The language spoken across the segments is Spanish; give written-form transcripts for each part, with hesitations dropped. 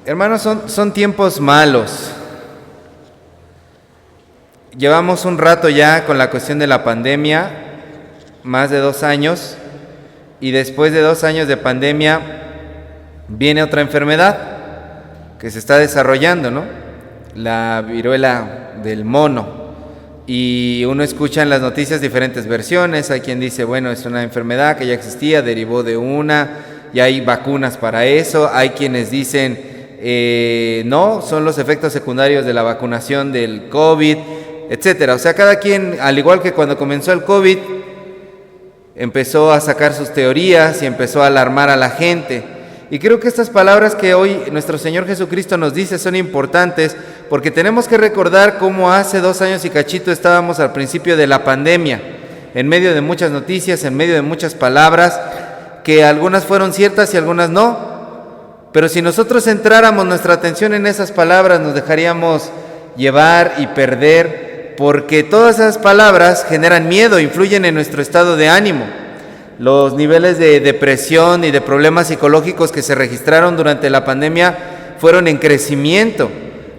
Hermanos, son tiempos malos. Llevamos un rato ya con la cuestión de la pandemia, más de 2 años, y después de 2 años de pandemia viene otra enfermedad que se está desarrollando, ¿no? La viruela del mono. Y uno escucha en las noticias diferentes versiones. Hay quien dice, bueno, es una enfermedad que ya existía, derivó de una, y hay vacunas para eso. Hay quienes dicen, no, son los efectos secundarios de la vacunación del COVID, etcétera. O sea, cada quien, al igual que cuando comenzó el COVID, empezó a sacar sus teorías y empezó a alarmar a la gente. Y creo que estas palabras que hoy nuestro Señor Jesucristo nos dice son importantes, porque tenemos que recordar cómo hace 2 años y cachito estábamos al principio de la pandemia, en medio de muchas noticias, en medio de muchas palabras, que algunas fueron ciertas y algunas no. Pero si nosotros centráramos nuestra atención en esas palabras, nos dejaríamos llevar y perder, porque todas esas palabras generan miedo, influyen en nuestro estado de ánimo. Los niveles de depresión y de problemas psicológicos que se registraron durante la pandemia fueron en crecimiento.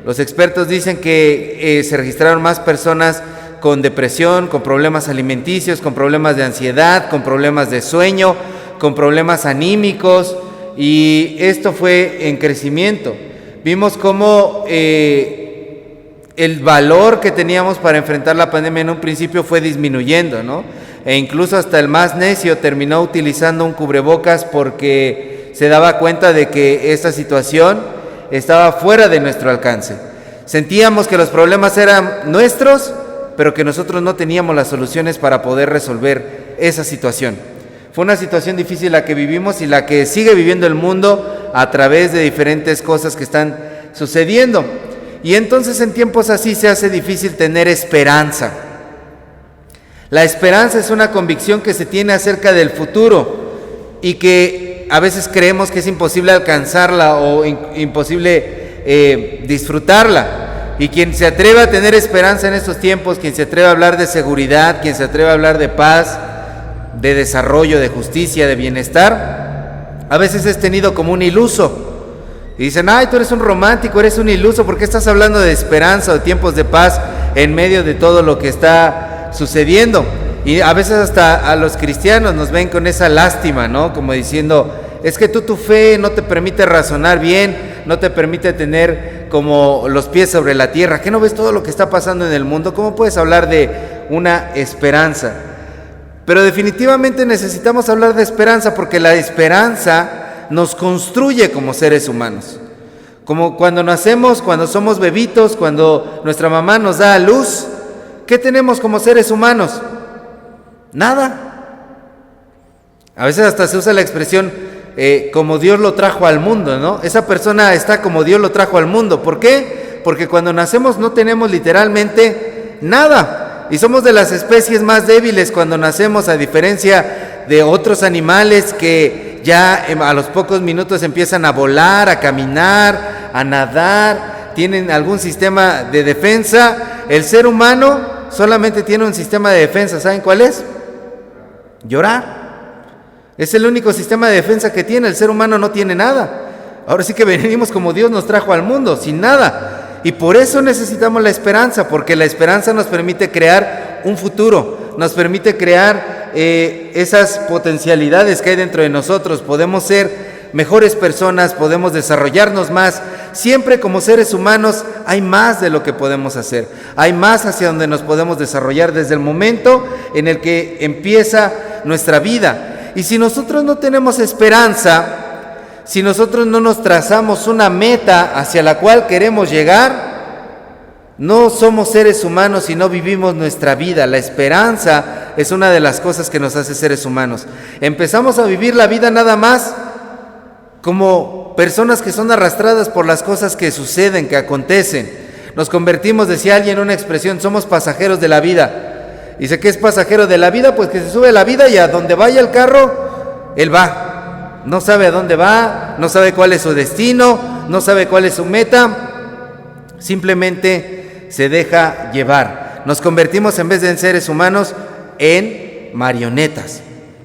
Los expertos dicen que se registraron más personas con depresión, con problemas alimenticios, con problemas de ansiedad, con problemas de sueño, con problemas anímicos, y esto fue en crecimiento. Vimos cómo el valor que teníamos para enfrentar la pandemia en un principio fue disminuyendo, ¿no? E incluso hasta el más necio terminó utilizando un cubrebocas porque se daba cuenta de que esta situación estaba fuera de nuestro alcance. Sentíamos que los problemas eran nuestros, pero que nosotros no teníamos las soluciones para poder resolver esa situación. Fue una situación difícil la que vivimos y la que sigue viviendo el mundo a través de diferentes cosas que están sucediendo. Y entonces en tiempos así se hace difícil tener esperanza. La esperanza es una convicción que se tiene acerca del futuro y que a veces creemos que es imposible alcanzarla o imposible disfrutarla. Y quien se atreve a tener esperanza en estos tiempos, quien se atreve a hablar de seguridad, quien se atreve a hablar de paz, de desarrollo, de justicia, de bienestar, a veces es tenido como un iluso. Y dicen, ay, tú eres un romántico, eres un iluso, ¿por qué estás hablando de esperanza o de tiempos de paz en medio de todo lo que está sucediendo? Y a veces hasta a los cristianos nos ven con esa lástima, ¿no? Como diciendo, es que tu fe no te permite razonar bien, no te permite tener como los pies sobre la tierra. ¿Qué no ves todo lo que está pasando en el mundo? ¿Cómo puedes hablar de una esperanza? Pero definitivamente necesitamos hablar de esperanza, porque la esperanza nos construye como seres humanos. Como cuando nacemos, cuando somos bebitos, cuando nuestra mamá nos da a luz, ¿qué tenemos como seres humanos? Nada. A veces hasta se usa la expresión como Dios lo trajo al mundo, ¿no? Esa persona está como Dios lo trajo al mundo. ¿Por qué? Porque cuando nacemos no tenemos literalmente nada. Y somos de las especies más débiles cuando nacemos, a diferencia de otros animales que ya a los pocos minutos empiezan a volar, a caminar, a nadar, tienen algún sistema de defensa. El ser humano solamente tiene un sistema de defensa, ¿saben cuál es? Llorar. Es el único sistema de defensa que tiene. El ser humano no tiene nada. Ahora sí que venimos como Dios nos trajo al mundo, sin nada. Y por eso necesitamos la esperanza, porque la esperanza nos permite crear un futuro, nos permite crear esas potencialidades que hay dentro de nosotros. Podemos ser mejores personas, podemos desarrollarnos más. Siempre como seres humanos hay más de lo que podemos hacer, hay más hacia donde nos podemos desarrollar desde el momento en el que empieza nuestra vida. Y si nosotros no tenemos esperanza, si nosotros no nos trazamos una meta hacia la cual queremos llegar, no somos seres humanos y no vivimos nuestra vida. La esperanza es una de las cosas que nos hace seres humanos. Empezamos a vivir la vida nada más como personas que son arrastradas por las cosas que suceden, que acontecen. Nos convertimos, decía alguien una expresión, somos pasajeros de la vida. Dice, ¿qué es pasajero de la vida? Pues que se sube a la vida y a donde vaya el carro, él va. No sabe a dónde va, no sabe cuál es su destino, no sabe cuál es su meta, simplemente se deja llevar. Nos convertimos, en vez de en seres humanos, en marionetas.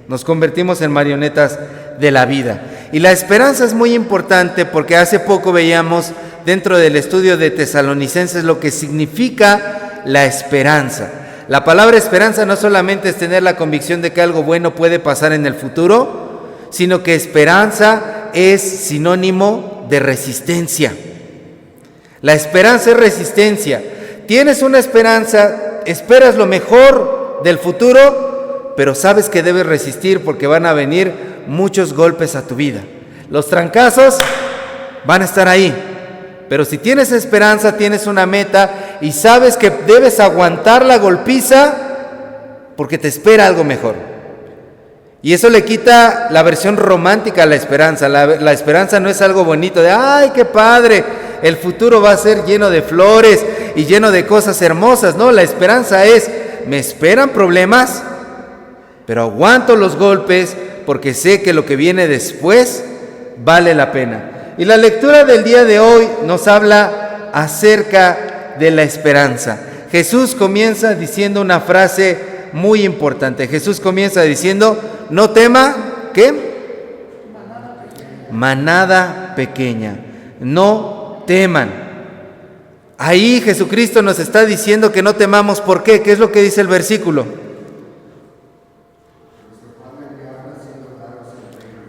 Nos convertimos en marionetas de la vida. Y la esperanza es muy importante porque hace poco veíamos dentro del estudio de Tesalonicenses lo que significa la esperanza. La palabra esperanza no solamente es tener la convicción de que algo bueno puede pasar en el futuro, sino que esperanza es sinónimo de resistencia. La esperanza es resistencia. Tienes una esperanza, esperas lo mejor del futuro, pero sabes que debes resistir porque van a venir muchos golpes a tu vida. Los trancazos van a estar ahí, pero si tienes esperanza, tienes una meta y sabes que debes aguantar la golpiza porque te espera algo mejor. Y eso le quita la versión romántica a la esperanza. La esperanza no es algo bonito de ¡ay, qué padre! El futuro va a ser lleno de flores y lleno de cosas hermosas. No, la esperanza es, me esperan problemas, pero aguanto los golpes porque sé que lo que viene después vale la pena. Y la lectura del día de hoy nos habla acerca de la esperanza. Jesús comienza diciendo una frase muy importante. Jesús comienza diciendo, no tema, ¿qué? Manada pequeña. No teman. Ahí Jesucristo nos está diciendo que no temamos. ¿Por qué? ¿Qué es lo que dice el versículo?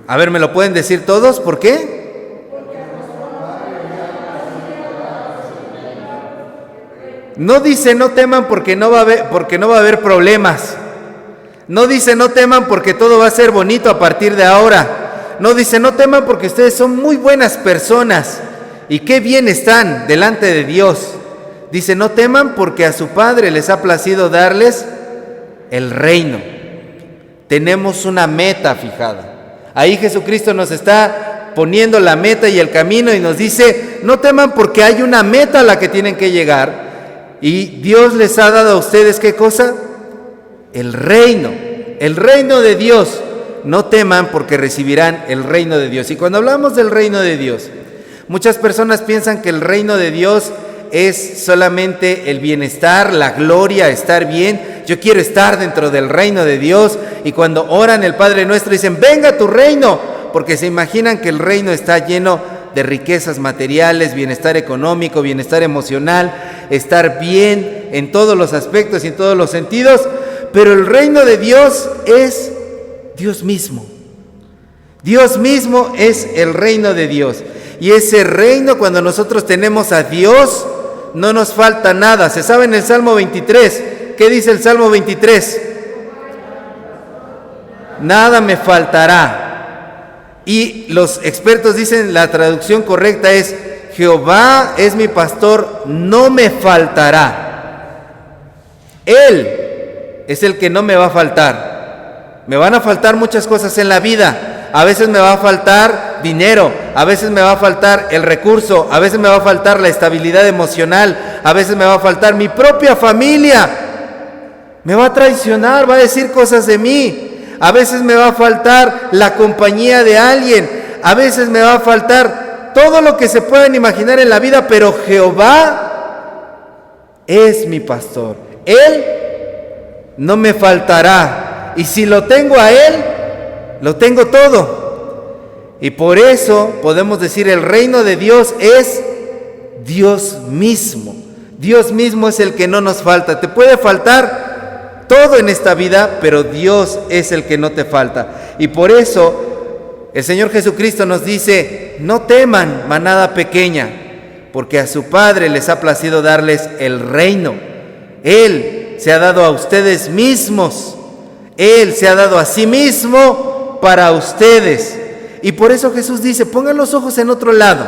A ver, ¿me lo pueden decir todos? ¿Por qué? No dice no teman porque no va a haber problemas. No dice no teman porque todo va a ser bonito a partir de ahora. No dice no teman porque ustedes son muy buenas personas y qué bien están delante de Dios. Dice no teman porque a su Padre les ha placido darles el reino. Tenemos una meta fijada. Ahí Jesucristo nos está poniendo la meta y el camino y nos dice, no teman porque hay una meta a la que tienen que llegar y Dios les ha dado a ustedes, ¿qué cosa? El reino de Dios. No teman porque recibirán el reino de Dios. Y cuando hablamos del reino de Dios, muchas personas piensan que el reino de Dios es solamente el bienestar, la gloria, estar bien. Yo quiero estar dentro del reino de Dios. Y cuando oran el Padre Nuestro dicen, venga tu reino, porque se imaginan que el reino está lleno de riquezas materiales, bienestar económico, bienestar emocional, estar bien en todos los aspectos y en todos los sentidos. Pero el reino de Dios es Dios mismo. Dios mismo es el reino de Dios. Y ese reino, cuando nosotros tenemos a Dios, no nos falta nada. ¿Se sabe en el Salmo 23? ¿Qué dice el Salmo 23? Nada me faltará. Y los expertos dicen, la traducción correcta es, Jehová es mi pastor, no me faltará. Él es el que no me va a faltar. Me van a faltar muchas cosas en la vida. A veces me va a faltar dinero, a veces me va a faltar el recurso, a veces me va a faltar la estabilidad emocional, a veces me va a faltar mi propia familia. Me va a traicionar, va a decir cosas de mí. A veces me va a faltar la compañía de alguien. A veces me va a faltar todo lo que se puedan imaginar en la vida, pero Jehová es mi pastor. Él no me faltará. Y si lo tengo a Él, lo tengo todo. Y por eso podemos decir, el reino de Dios es Dios mismo. Dios mismo es el que no nos falta. Te puede faltar todo en esta vida, pero Dios es el que no te falta. Y por eso el Señor Jesucristo nos dice, no teman, manada pequeña, porque a su Padre les ha placido darles el reino. Él se ha dado a ustedes mismos. Él se ha dado a sí mismo para ustedes. Y por eso Jesús dice, pongan los ojos en otro lado.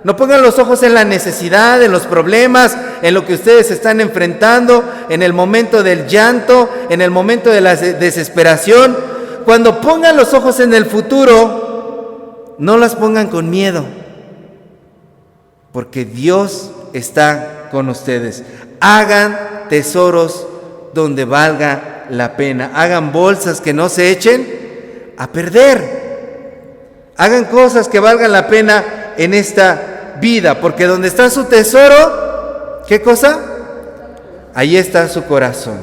No pongan los ojos en la necesidad, en los problemas, en lo que ustedes están enfrentando, en el momento del llanto, en el momento de la desesperación. Cuando pongan los ojos en el futuro, no las pongan con miedo, porque Dios está con ustedes. Hagan tesoros donde valga la pena. Hagan bolsas que no se echen a perder. Hagan cosas que valgan la pena en esta vida, porque donde está su tesoro, ¿qué cosa? Ahí está su corazón.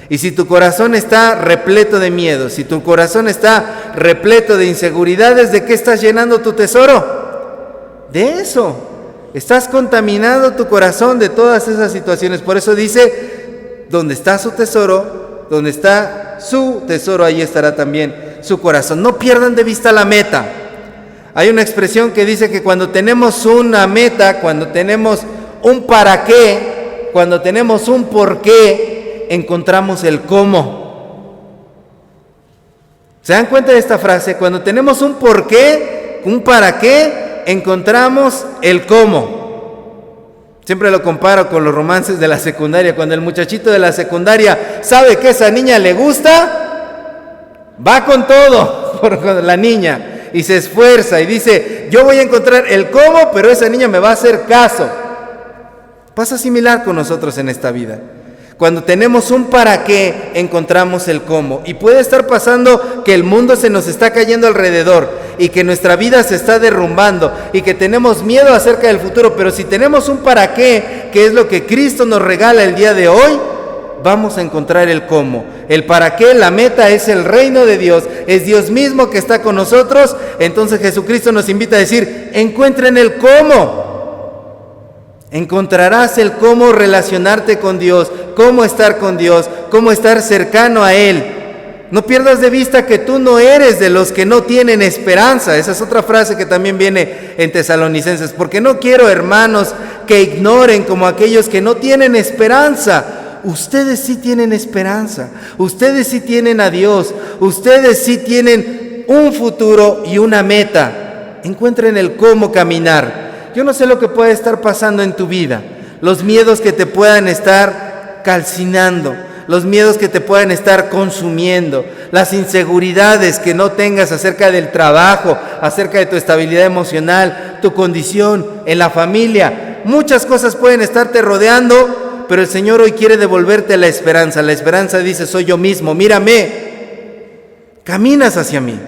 Y si tu corazón está repleto de miedo, si tu corazón está repleto de inseguridades, ¿de qué estás llenando tu tesoro? De eso. Estás contaminando tu corazón de todas esas situaciones. Por eso dice, donde está su tesoro, donde está su tesoro, ahí estará también su corazón. No pierdan de vista la meta. Hay una expresión que dice que cuando tenemos una meta, cuando tenemos un para qué, cuando tenemos un por qué, encontramos el cómo. ¿Se dan cuenta de esta frase? Cuando tenemos un por qué, un para qué, encontramos el cómo. Siempre lo comparo con los romances de la secundaria. Cuando el muchachito de la secundaria sabe que esa niña le gusta, va con todo por la niña y se esfuerza y dice, yo voy a encontrar el cómo, pero esa niña me va a hacer caso. Pasa similar con nosotros en esta vida. Cuando tenemos un para qué, encontramos el cómo. Y puede estar pasando que el mundo se nos está cayendo alrededor y que nuestra vida se está derrumbando y que tenemos miedo acerca del futuro, pero si tenemos un para qué, que es lo que Cristo nos regala el día de hoy, vamos a encontrar el cómo. El para qué, la meta es el reino de Dios, es Dios mismo que está con nosotros. Entonces Jesucristo nos invita a decir, encuentren el cómo. Encontrarás el cómo relacionarte con Dios, cómo estar con Dios, cómo estar cercano a Él. No pierdas de vista que tú no eres de los que no tienen esperanza. Esa es otra frase que también viene en Tesalonicenses. Porque no quiero, hermanos, que ignoren como aquellos que no tienen esperanza. Ustedes sí tienen esperanza. Ustedes sí tienen a Dios. Ustedes sí tienen un futuro y una meta. Encuentren el cómo caminar. Yo no sé lo que puede estar pasando en tu vida, los miedos que te puedan estar calcinando, los miedos que te puedan estar consumiendo, las inseguridades que no tengas acerca del trabajo, acerca de tu estabilidad emocional, tu condición en la familia. Muchas cosas pueden estarte rodeando, pero el Señor hoy quiere devolverte la esperanza. La esperanza dice, soy yo mismo, mírame, caminas hacia mí,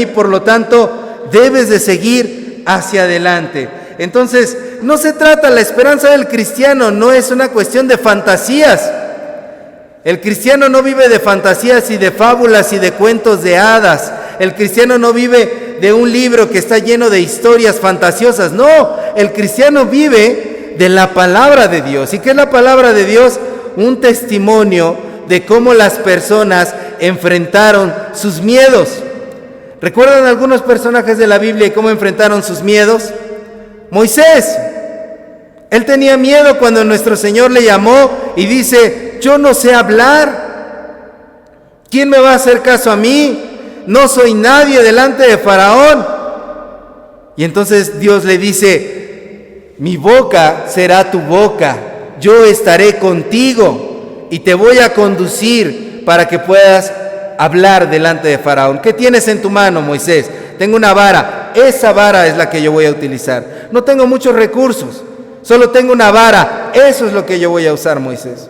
por lo tanto debes de seguir hacia adelante. Entonces, no se trata, la esperanza del cristiano no es una cuestión de fantasías. El cristiano no vive de fantasías y de fábulas y de cuentos de hadas. El cristiano no vive de un libro que está lleno de historias fantasiosas. No, el cristiano vive de la palabra de Dios. ¿Y qué es la palabra de Dios? Un testimonio de cómo las personas enfrentaron sus miedos. ¿Recuerdan algunos personajes de la Biblia y cómo enfrentaron sus miedos? Moisés, él tenía miedo cuando nuestro Señor le llamó y dice, yo no sé hablar, ¿quién me va a hacer caso a mí? No soy nadie delante de Faraón. Y entonces Dios le dice, mi boca será tu boca, yo estaré contigo y te voy a conducir para que puedas hablar delante de Faraón. ¿Qué tienes en tu mano, Moisés? Tengo una vara, esa vara es la que yo voy a utilizar. No tengo muchos recursos, solo tengo una vara, eso es lo que yo voy a usar, Moisés.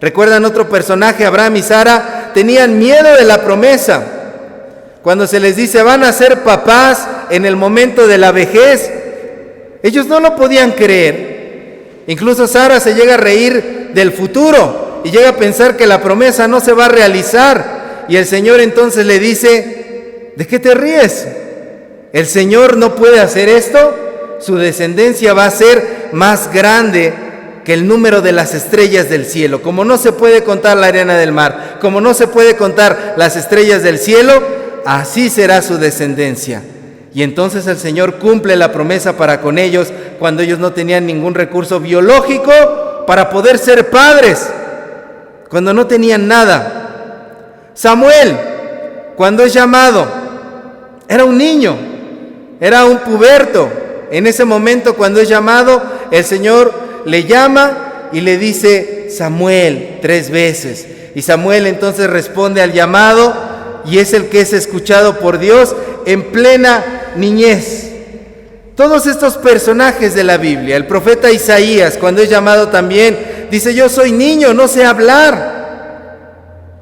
¿Recuerdan otro personaje? Abraham y Sara tenían miedo de la promesa. Cuando se les dice van a ser papás en el momento de la vejez, ellos no lo podían creer. Incluso Sara se llega a reír del futuro y llega a pensar que la promesa no se va a realizar. Y el Señor entonces le dice, ¿de qué te ríes? ¿El Señor no puede hacer esto? Su descendencia va a ser más grande que el número de las estrellas del cielo. Como no se puede contar la arena del mar, como no se puede contar las estrellas del cielo, así será su descendencia. Y entonces el Señor cumple la promesa para con ellos cuando ellos no tenían ningún recurso biológico para poder ser padres, cuando no tenían nada. Samuel, cuando es llamado, era un niño, era un puberto. En ese momento, cuando es llamado, el Señor le llama y le dice Samuel 3 veces. Y Samuel entonces responde al llamado y es el que es escuchado por Dios en plena niñez. Todos estos personajes de la Biblia, el profeta Isaías, cuando es llamado también, dice, yo soy niño, no sé hablar.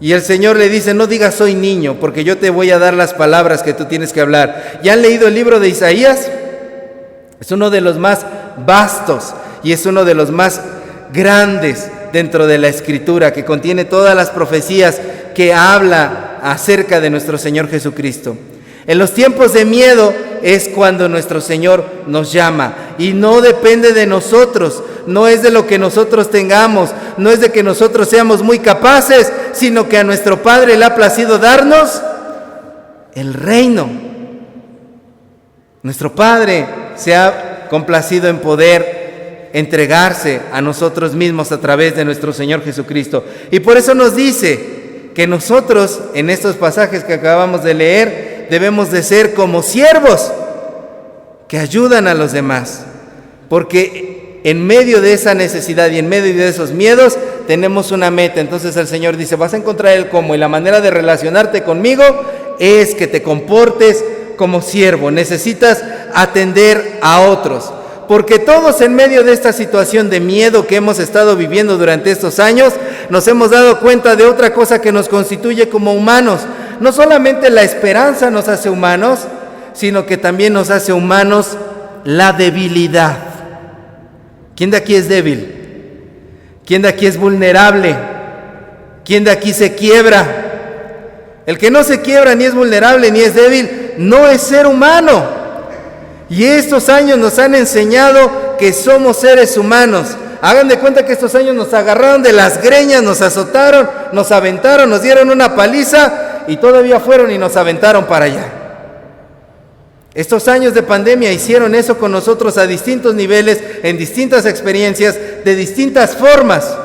Y el Señor le dice, no digas soy niño, porque yo te voy a dar las palabras que tú tienes que hablar. ¿Ya han leído el libro de Isaías? Es uno de los más vastos y es uno de los más grandes dentro de la Escritura, que contiene todas las profecías que habla acerca de nuestro Señor Jesucristo. En los tiempos de miedo es cuando nuestro Señor nos llama, y no depende de nosotros, no es de lo que nosotros tengamos, no es de que nosotros seamos muy capaces, sino que a nuestro Padre le ha placido darnos el reino. Nuestro Padre se ha complacido en poder entregarse a nosotros mismos a través de nuestro Señor Jesucristo. Y por eso nos dice que nosotros, en estos pasajes que acabamos de leer, debemos de ser como siervos que ayudan a los demás. Porque en medio de esa necesidad y en medio de esos miedos, tenemos una meta. Entonces el Señor dice, vas a encontrar el cómo, y la manera de relacionarte conmigo es que te comportes como siervo. Necesitas atender a otros, porque todos en medio de esta situación de miedo que hemos estado viviendo durante estos años, nos hemos dado cuenta de otra cosa que nos constituye como humanos. No solamente la esperanza nos hace humanos, sino que también nos hace humanos la debilidad. ¿Quién de aquí es débil? ¿Quién de aquí es vulnerable? ¿Quién de aquí se quiebra? El que no se quiebra, ni es vulnerable, ni es débil, no es ser humano. Y estos años nos han enseñado que somos seres humanos. Hagan de cuenta que estos años nos agarraron de las greñas, nos azotaron, nos aventaron, nos dieron una paliza y todavía fueron y nos aventaron para allá. Estos años de pandemia hicieron eso con nosotros a distintos niveles, en distintas experiencias, de distintas formas.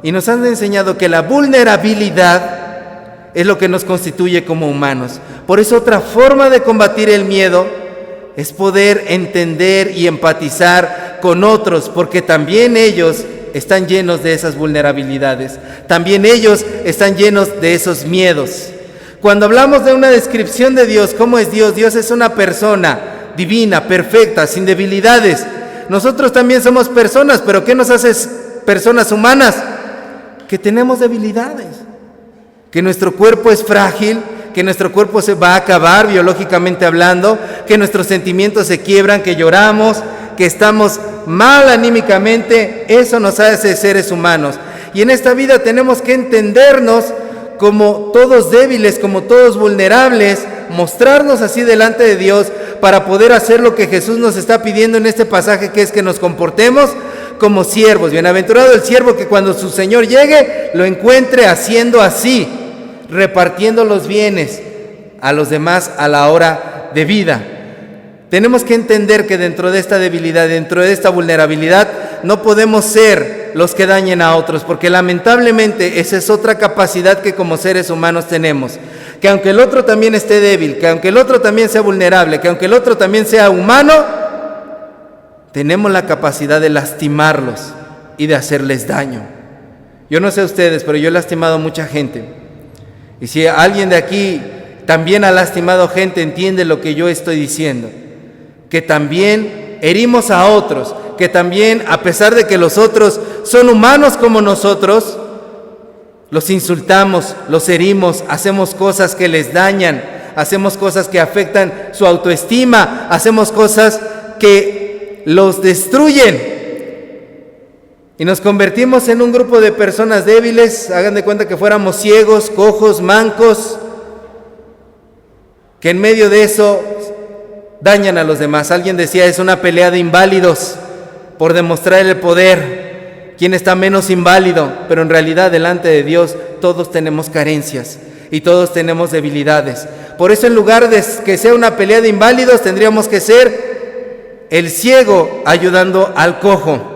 Y nos han enseñado que la vulnerabilidad es lo que nos constituye como humanos. Por eso otra forma de combatir el miedo es poder entender y empatizar con otros, porque también ellos están llenos de esas vulnerabilidades, también ellos están llenos de esos miedos. Cuando hablamos de una descripción de Dios, ¿cómo es Dios? Dios es una persona divina, perfecta, sin debilidades. Nosotros también somos personas, pero ¿qué nos hace personas humanas? Que tenemos debilidades, que nuestro cuerpo es frágil, que nuestro cuerpo se va a acabar biológicamente hablando, que nuestros sentimientos se quiebran, que lloramos, que estamos mal anímicamente. Eso nos hace seres humanos. Y en esta vida tenemos que entendernos como todos débiles, como todos vulnerables, mostrarnos así delante de Dios para poder hacer lo que Jesús nos está pidiendo en este pasaje, que es que nos comportemos como siervos. Bienaventurado el siervo que cuando su Señor llegue lo encuentre haciendo así, repartiendo los bienes a los demás a la hora de vida. Tenemos que entender que dentro de esta debilidad, dentro de esta vulnerabilidad, no podemos ser los que dañen a otros, porque lamentablemente esa es otra capacidad que como seres humanos tenemos, que aunque el otro también esté débil, que aunque el otro también sea vulnerable, que aunque el otro también sea humano, tenemos la capacidad de lastimarlos y de hacerles daño. Yo no sé ustedes, pero yo he lastimado a mucha gente. Y si alguien de aquí también ha lastimado gente, entiende lo que yo estoy diciendo, que también herimos a otros, que también, a pesar de que los otros son humanos como nosotros, los insultamos, los herimos, hacemos cosas que les dañan, hacemos cosas que afectan su autoestima, hacemos cosas que los destruyen. Y nos convertimos en un grupo de personas débiles. Hagan de cuenta que fuéramos ciegos, cojos, mancos, que en medio de eso dañan a los demás. Alguien decía, es una pelea de inválidos por demostrar el poder. ¿Quién está menos inválido? Pero en realidad delante de Dios todos tenemos carencias y todos tenemos debilidades. Por eso en lugar de que sea una pelea de inválidos, tendríamos que ser el ciego ayudando al cojo.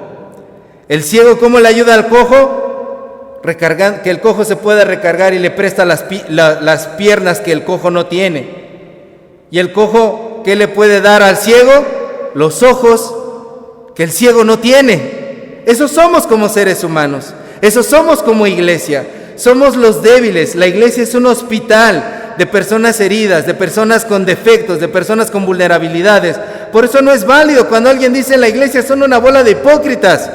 El ciego, ¿cómo le ayuda al cojo? Recargando, que el cojo se pueda recargar y le presta las piernas que el cojo no tiene. Y el cojo, ¿qué le puede dar al ciego? Los ojos que el ciego no tiene. Eso somos como seres humanos. Eso somos como iglesia. Somos los débiles. La iglesia es un hospital de personas heridas, de personas con defectos, de personas con vulnerabilidades. Por eso no es válido cuando alguien dice la iglesia son una bola de hipócritas.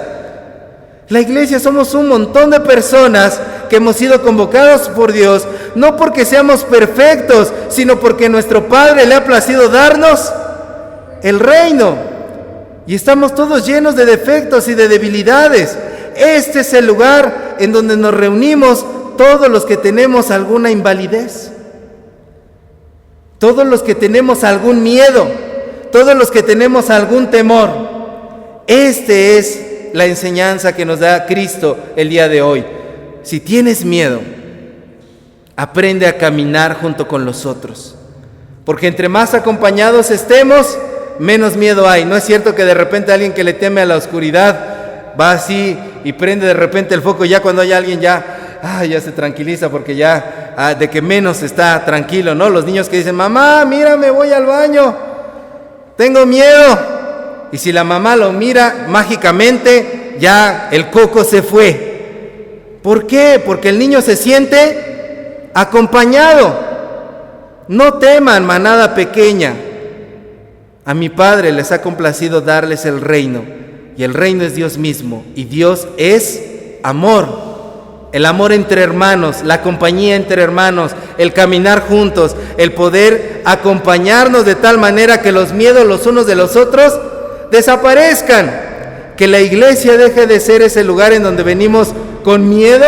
La iglesia somos un montón de personas que hemos sido convocados por Dios, no porque seamos perfectos, sino porque nuestro Padre le ha placido darnos el reino. Y estamos todos llenos de defectos y de debilidades. Este es el lugar en donde nos reunimos todos los que tenemos alguna invalidez, todos los que tenemos algún miedo, todos los que tenemos algún temor. Esta es la enseñanza que nos da Cristo el día de hoy. Si tienes miedo, aprende a caminar junto con los otros, porque entre más acompañados estemos, menos miedo hay. ¿No es cierto que de repente alguien que le teme a la oscuridad va así y prende de repente el foco, y ya cuando hay alguien ya se tranquiliza porque ya de que menos está tranquilo, ¿no? Los niños que dicen, mamá, mira, me voy al baño, tengo miedo. Y si la mamá lo mira, mágicamente ya el coco se fue. ¿Por qué? Porque el niño se siente acompañado. No teman, manada pequeña. A mi Padre les ha complacido darles el reino, y el reino es Dios mismo, y Dios es amor. El amor entre hermanos, la compañía entre hermanos, el caminar juntos, el poder acompañarnos de tal manera que los miedos los unos de los otros desaparezcan, que la iglesia deje de ser ese lugar en donde venimos con miedo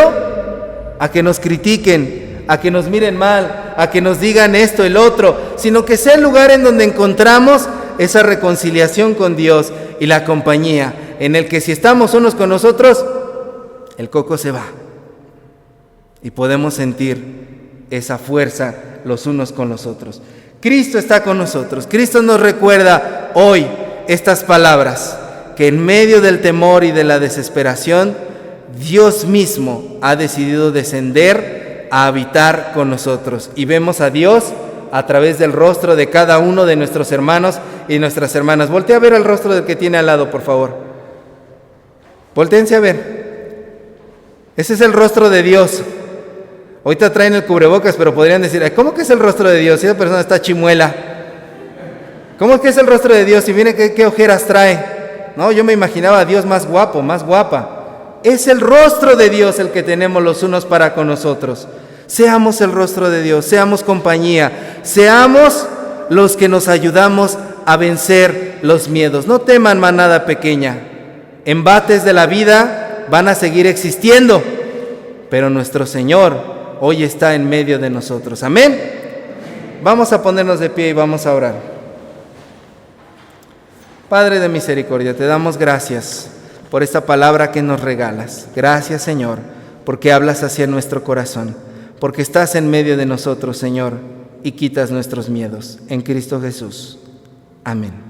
a que nos critiquen, a que nos miren mal, a que nos digan esto, el otro, sino que sea el lugar en donde encontramos esa reconciliación con Dios y la compañía, en el que si estamos unos con nosotros, el coco se va y podemos sentir esa fuerza los unos con los otros. Cristo está con nosotros. Cristo nos recuerda hoy estas palabras, que en medio del temor y de la desesperación, Dios mismo ha decidido descender a habitar con nosotros. Y vemos a Dios a través del rostro de cada uno de nuestros hermanos y nuestras hermanas. Voltea a ver el rostro del que tiene al lado, por favor. Voltéense a ver. Ese es el rostro de Dios. Ahorita traen el cubrebocas, pero podrían decir, ¿cómo que es el rostro de Dios? Si esa persona está chimuela. ¿Cómo es que es el rostro de Dios? Y miren qué ojeras trae. No, yo me imaginaba a Dios más guapo, más guapa. Es el rostro de Dios el que tenemos los unos para con nosotros. Seamos el rostro de Dios, seamos compañía, seamos los que nos ayudamos a vencer los miedos. No teman, manada pequeña. Embates de la vida van a seguir existiendo, pero nuestro Señor hoy está en medio de nosotros. Amén. Vamos a ponernos de pie y vamos a orar. Padre de misericordia, te damos gracias por esta palabra que nos regalas. Gracias, Señor, porque hablas hacia nuestro corazón, porque estás en medio de nosotros, Señor, y quitas nuestros miedos. En Cristo Jesús. Amén.